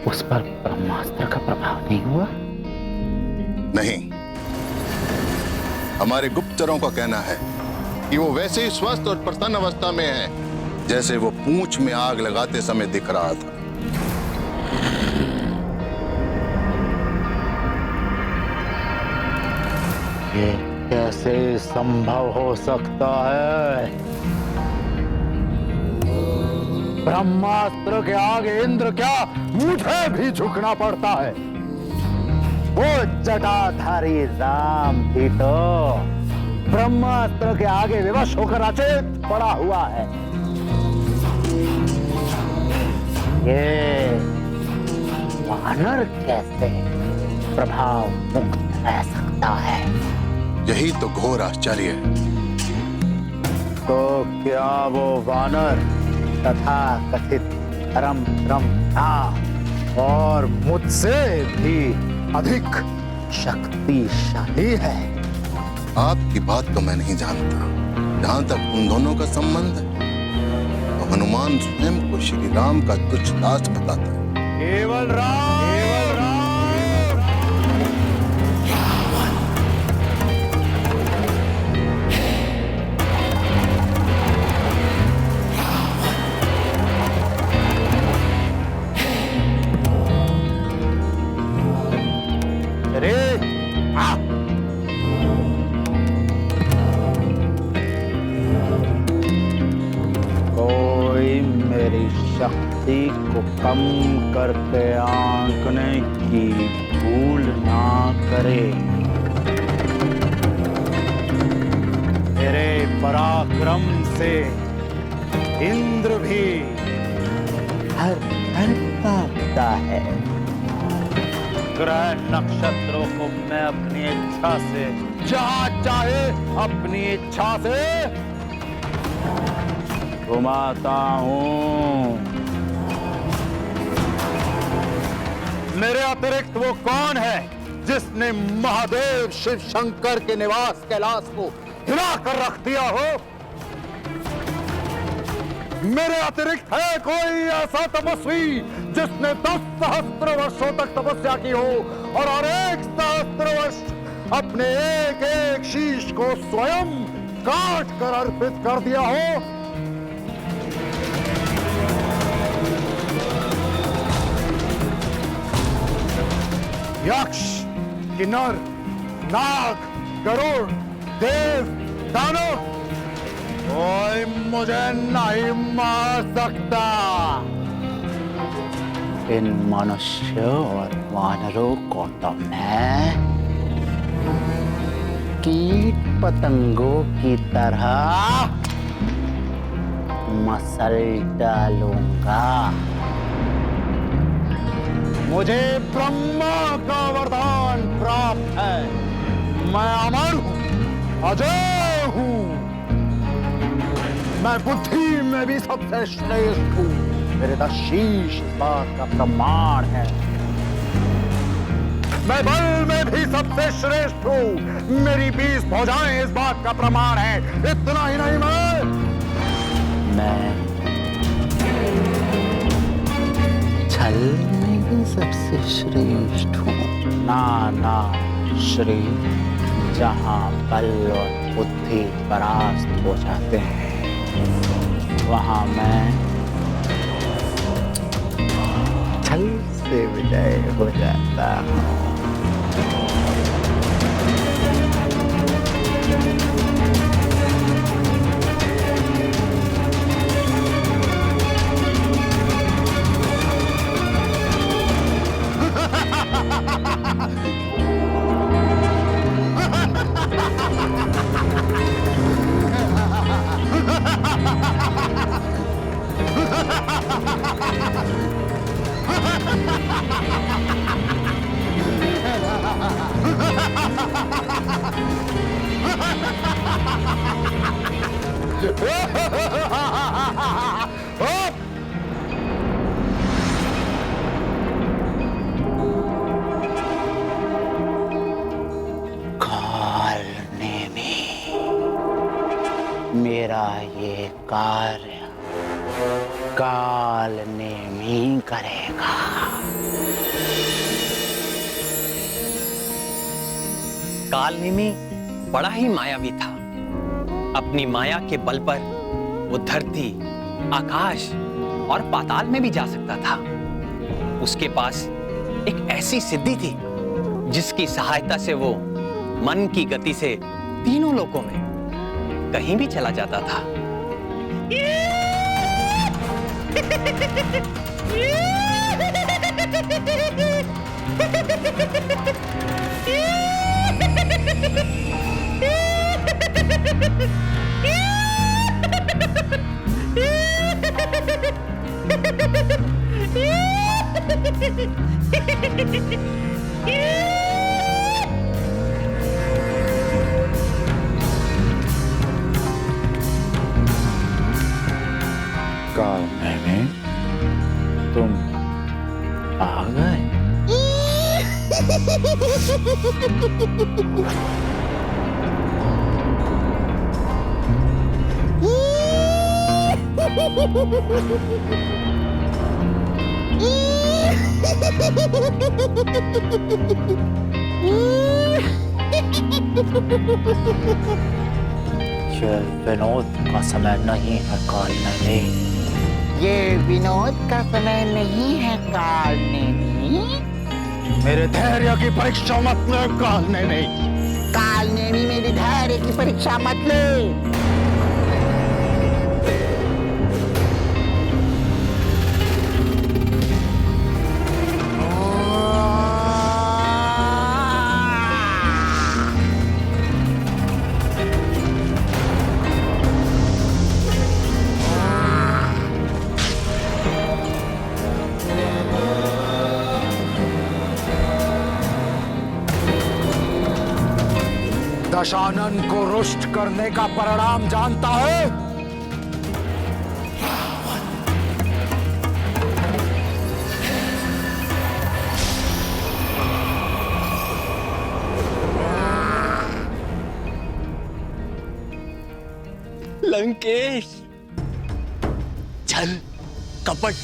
उस पर ब्रह्मास्त्र का प्रभाव नहीं हुआ? नहीं, हमारे गुप्तचरों का कहना है कि वो वैसे ही स्वस्थ और प्रसन्न अवस्था में है जैसे वो पूंछ में आग लगाते समय दिख रहा था। ये कैसे संभव हो सकता है? ब्रह्मास्त्र के आगे इंद्र क्या, मुझे भी झुकना पड़ता है। वो जटाधारी राम भी तो ब्रह्मास्त्र के आगे विवश होकर अचेत पड़ा हुआ है। ये वानर कैसे प्रभाव मुक्त रह सकता है? यही तो घोर आश्चर्य है। तो क्या वो वानर तथा कथित धर्म था और मुझसे भी अधिक शक्तिशाली है? आपकी बात तो मैं नहीं जानता। जहां तक उन दोनों का संबंध है तो हनुमान स्वयं को श्री राम का तुच्छ दास बताता है। केवल राम, केवल राम। अरे कोई मेरी शक्ति को कम करके आंकने की भूल ना करे। मेरे पराक्रम से इंद्र भी हर कांपता है। ग्रह नक्षत्रों को मैं अपनी इच्छा से जहां चाहे अपनी इच्छा से घुमाता हूं। मेरे अतिरिक्त वो कौन है जिसने महादेव शिव शंकर के निवास कैलाश को हिला कर रख दिया हो? मेरे अतिरिक्त है कोई ऐसा तपस्वी जिसने 10 सहस्त्र वर्षों तक तपस्या की हो और हर 1 सहस्त्र वर्ष अपने एक एक शीश को स्वयं काट कर अर्पित कर दिया हो? यक्ष, किन्नर, नाग, गरुड़, देव, दानव, कोई मुझे नहीं मार सकता। इन मनुष्यों और वानरों को तो मैं कीट पतंगों की तरह मसल डालूंगा। मुझे ब्रह्मा का वरदान प्राप्त है। मैं अमर हूं, अजय हूं। मैं बुद्धि में भी सबसे श्रेष्ठ हूं। मेरे 10 शीश इस बात का प्रमाण है। मैं बल में भी सबसे श्रेष्ठ हूं। मेरी 20 भुजाएं इस बात का प्रमाण है। इतना ही नहीं, मैं छल में भी सबसे श्रेष्ठ हूं। नाना श्री, जहां बल और बुद्धि परास्त हो जाते हैं वहां मैं छल से विजय हो जाता हूं। मेरा ये कार्य काल ने ही करेगा। कालनेमी बड़ा ही मायावी था। अपनी माया के बल पर वो धरती, आकाश और पाताल में भी जा सकता था। उसके पास एक ऐसी सिद्धि थी जिसकी सहायता से वो मन की गति से तीनों लोकों में कहीं भी चला जाता था। कालनेमी, तुम आ गए। ये विनोद का समय नहीं है कालनेमी। ये विनोद का समय नहीं है कालनेमी। मेरे धैर्य की परीक्षा मत ले कालनेमी। कालनेमी मेरी धैर्य की परीक्षा मत ले। दशानन को रुष्ट करने का परिणाम जानता है? लंकेश, छल, कपट,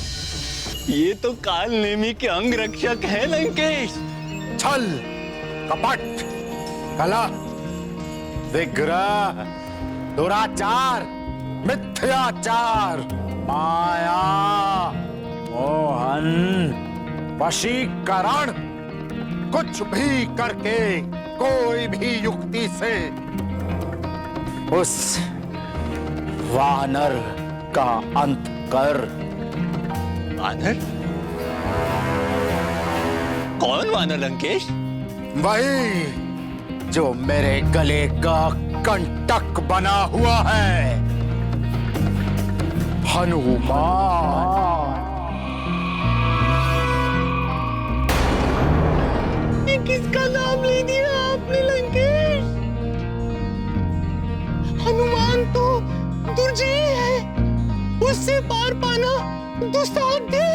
ये तो कालनेमी के अंग रक्षक हैं लंकेश। छल, कपट, कला, विग्रह, दुराचार, मिथ्याचार, माया, मोहन, वशीकरण, कुछ भी करके, कोई भी युक्ति से उस वानर का अंत कर। वानर? कौन वानर लंकेश? वही जो मेरे गले का कंटक बना हुआ है, हनुमान। ये किसका नाम ले दिया आपने लंकेश? हनुमान तो दुर्जय है, उससे पार पाना दुस्साध्य है।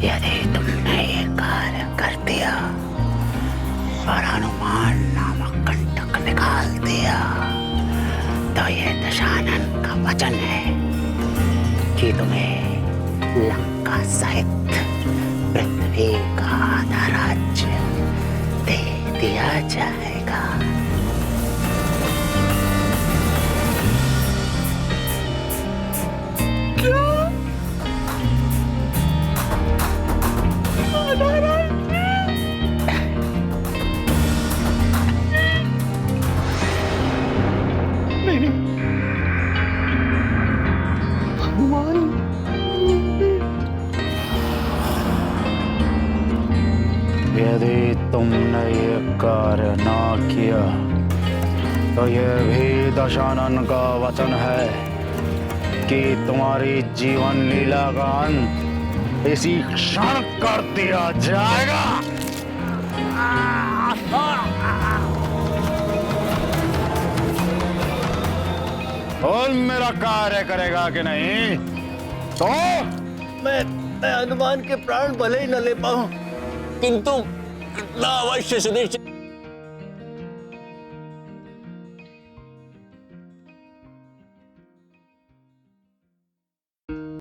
यदि तुमने ये कार्य कर दिया और हनुमान नामक कंटक निकाल दिया तो ये दशानन का वचन है कि तुम्हें लंका सहित पृथ्वी का आधा राज्य दे दिया जाएगा। यदि तुमने ये कार्य ना किया तो यह भी दशानन का वचन है कि तुम्हारी जीवन लीला का अंत इसी क्षण कर दिया जाएगा। बोल, मेरा कार्य करेगा कि नहीं? तो मैं हनुमान के प्राण भले ही न ले पाऊं, किंतु इतना अवश्य सुनिश्चित